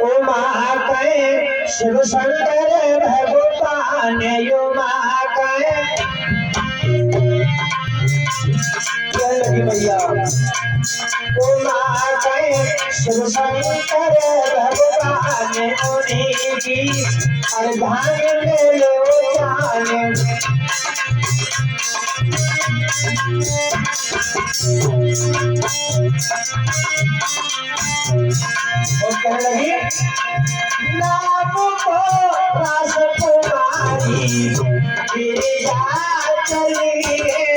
उमा कहे शिव शंकर भगवान उमा कहे भैया उमा कहे शिव शंकर भगवान उन्हीं की अर्धांग ले लो जाने और कहने लगी नाम को राजकुमारी गिरिजा चली गिरिजा चली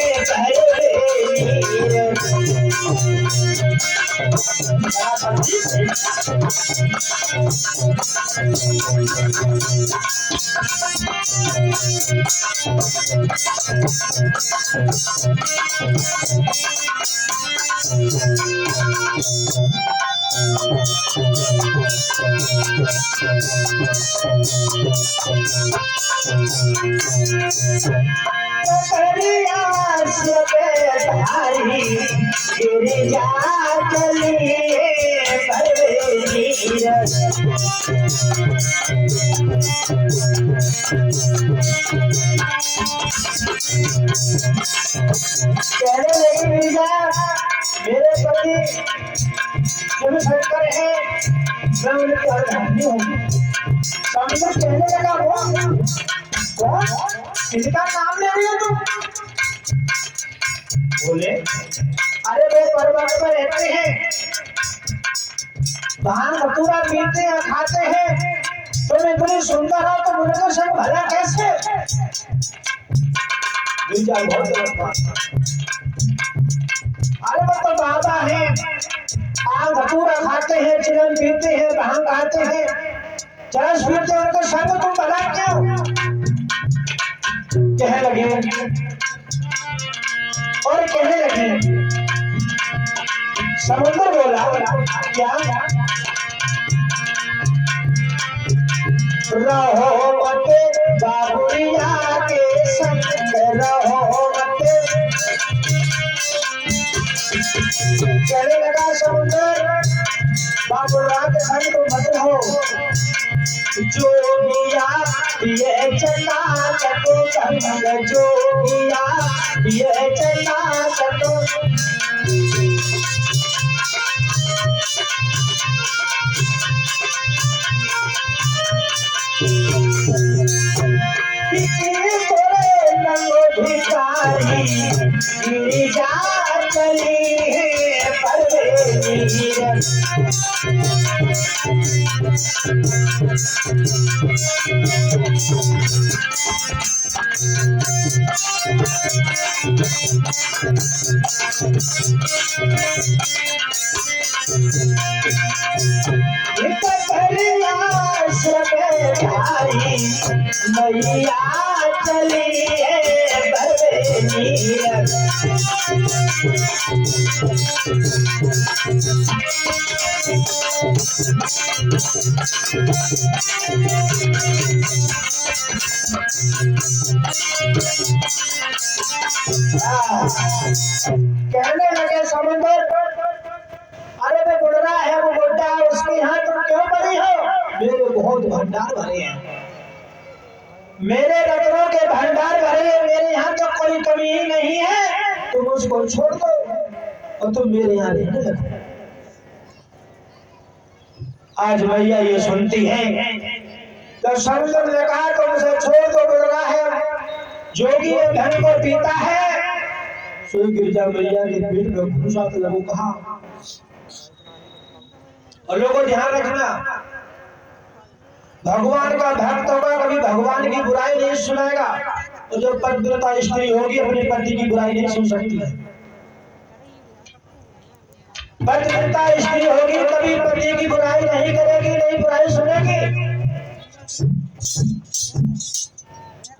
मेरे पति शिव शंकर है, मैं उनकी अर्धांगिनी हूँ। शंकर कहने लगा वो किसका नाम ले रही हो तुम? बोले अरे वे पर्वत पर रहते हैं, भांग धतूरा पीते हैं खाते हैं, तुम इतनी सुंदर हो तो उनके संग भला कैसे? अरे वो तो बाबा है, भांग धतूरा खाते हैं, चिलम पीते हैं, भांग खाते हैं, चरस पीते हैं, उनके संग तुम भला क्यों? कहने लगे और कहने लगे समुद्र बोला क्या रहो मत बाबुरिया के संग रहो मत। कहने लगा समुद्र बाबुरिया के संग तुम मत रहो, जोगिया ये चला चको संग जोगिया ये चला चको। गिरिजा चली मैया चली कहने लगे समुद्र अरे वो बुढ़ा है, वो बुढ़ा है, उसके यहाँ तुम क्यों पड़ी हो? मेरे बहुत भंडार भरे हैं, मेरे रत्नों के भंडार भरे हैं, मेरे यहाँ तो कोई कमी ही नहीं है, तुम उसको छोड़ दो और तुम मेरे यहाँ रहने लगो। आज मैया ये सुनती है तो समुद्र ने कहा तुम उसे छोड़ दो, बुढ़ा है, जोगी है, धन को पीता है। सोई गिरजा मैया के पेट में घुसा तो लगो कहा। और लोगों ध्यान रखना, भगवान का भक्त होगा कभी भगवान की बुराई नहीं सुनाएगा, और जो पतिव्रता स्त्री होगी अपने पति की बुराई नहीं सुन सकती है। पतिव्रता स्त्री होगी कभी पति की बुराई नहीं करेगी, नहीं बुराई सुनेगी।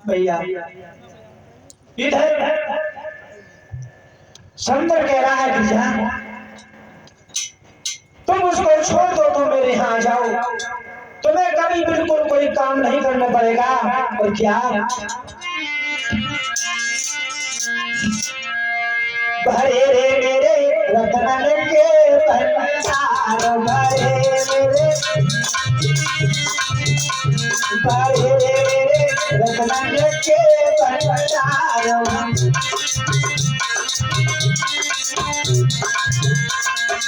भैया इधर समुद्र कह रहा है कि जा तुम उसको छोड़ दो, तुम मेरे यहाँ आ जाओ, तुम्हें कभी बिल्कुल कोई काम नहीं करना पड़ेगा। और क्या भरे रे मेरे रतन के भंडार, भरे मेरे रतन के भंडार।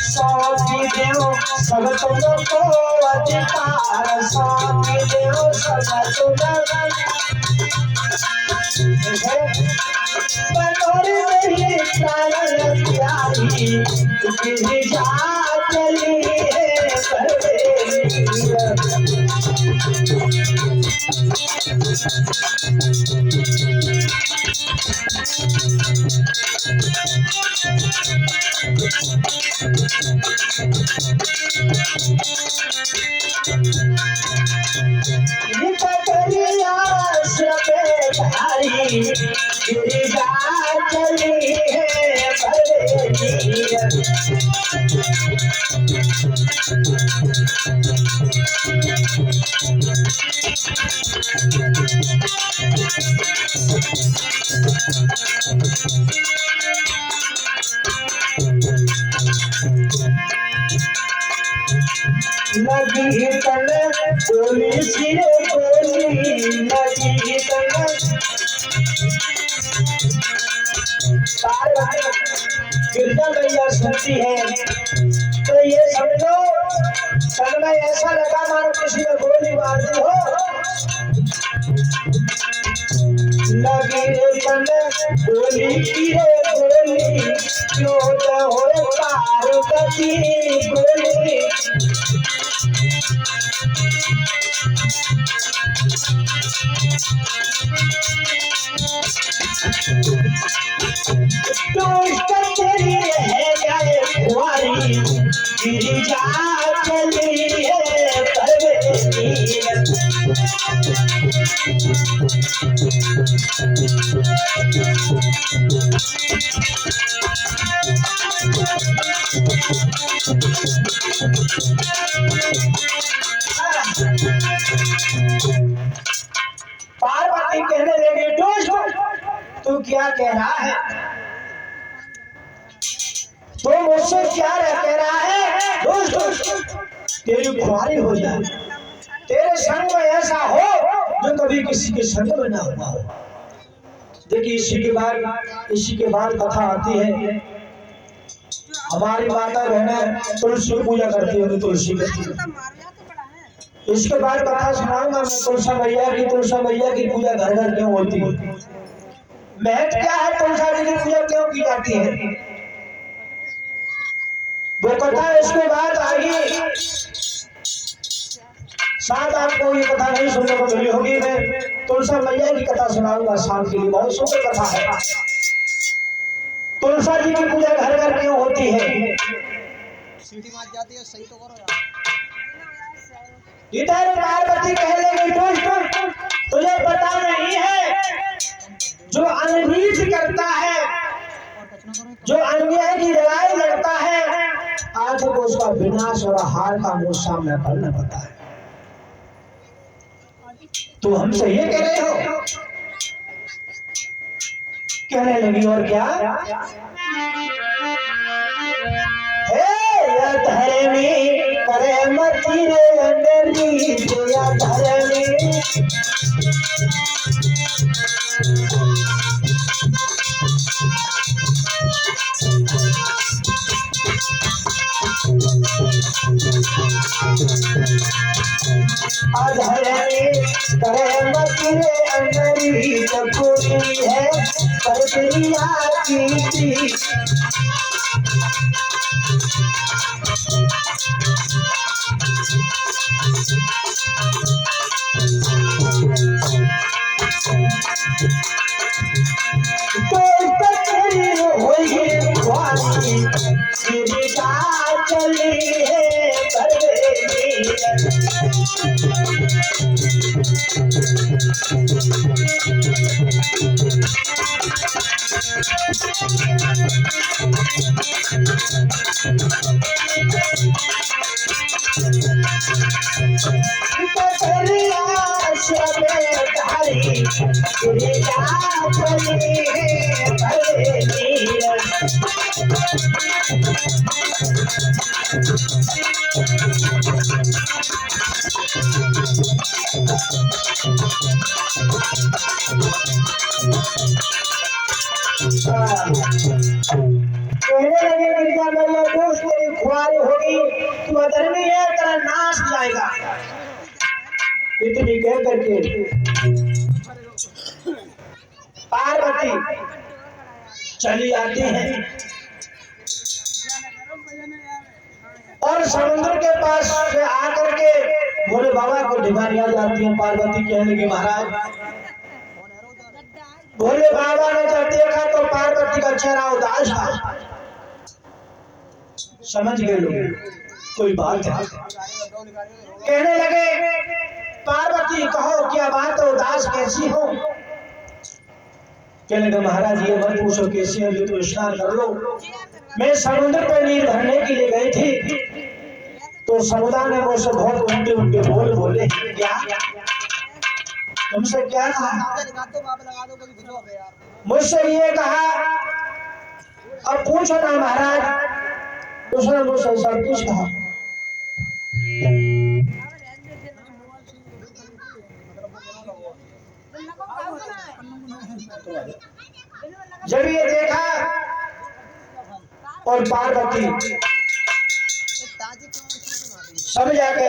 सौंपी देओ सब तुमको अधिकार, सौंपी देओ सब तुमको। बनोरी मेरी प्राण प्यारी, गिरी जा चली है गिरिजा चली है लगी तन गोली सिरे गोली, लगी तन गिरजा मैया सुनती है तो ये समझो तन में ऐसा लगा मानो किसी ने गोली मार दी हो। लगी तन गोली की रे गोली, क्यों न हो पार्वती गोली। तेरी है जाए कुंवारी, गिरिजा चली है परवेनी। पार्वती कहने लगी तू क्या कह रहा है, तो मुझसे क्या कह रहा है। तेरी खुआरी हो जाए, तेरे संग में ऐसा हो जो कभी किसी के संग में ना हुआ हो। देखिए इसी के बाद कथा आती है। हमारी माता बहनें तुलसी पूजा करती होगी, तुलसी की। इसके बाद कथा सुनाऊंगा मैं तुलसा मैया की पूजा घर घर क्यों होती है, महत्व क्या है, तुलसा जी की पूजा क्यों की जाती है, वो कथा इसके बाद आएगी। शायद आपको ये कथा नहीं सुनने को मिली होगी। मैं तुलसा मैया की कथा सुनाऊंगा शाम के लिए, बहुत सुंदर कथा है। तुलसा जी की पूजा घर घर क्यों होती है। इधर पार्वती कहने लगी तुझे पता नहीं है, जो अनरीत करता है, जो अन्याय की लड़ाई लड़ता है, आज को उसका विनाश और हार का मुंह सामने करना पड़ता है। तो हमसे ये कह रहे हो, कहने लगी और क्या धर्मी करे मती रे अंदरी तेरा धर्मी। अधर्मी करे मती रे अंदरी चकोरी है पर तेरी आती चली है चली है कहने लगे गिरजा मैया दोष तेरी खुआरी होगी, तू अधर्मी है, तेरा नाश जाएगा। इतनी कह करके पार्वती चली आती है और समुद्र के पास से आकर के भोले बाबा को ढिमारिया जाती है। पार्वती कहने लगी महाराज, भोले बाबा ने जब देखा तो पार्वती का चेहरा उदास था। समझ गए लोग कोई बात है। कहने लगे पार्वती कहो क्या बात है, उदास कैसी हो? कहने लगे महाराज ये मत पूछो कैसी हो, तो स्नान कर लो। मैं समुद्र पर नीर भरने के लिए गई थी तो समुद्र ने मुझसे बहुत उल्टे उल्टे बोल बोले। क्या तुमसे क्या कहा? मुझसे ये कहा, अब पूछो ना महाराज। उसने मुझसे सब कुछ कहा। जब ये देखा और पार्वती समझ जाके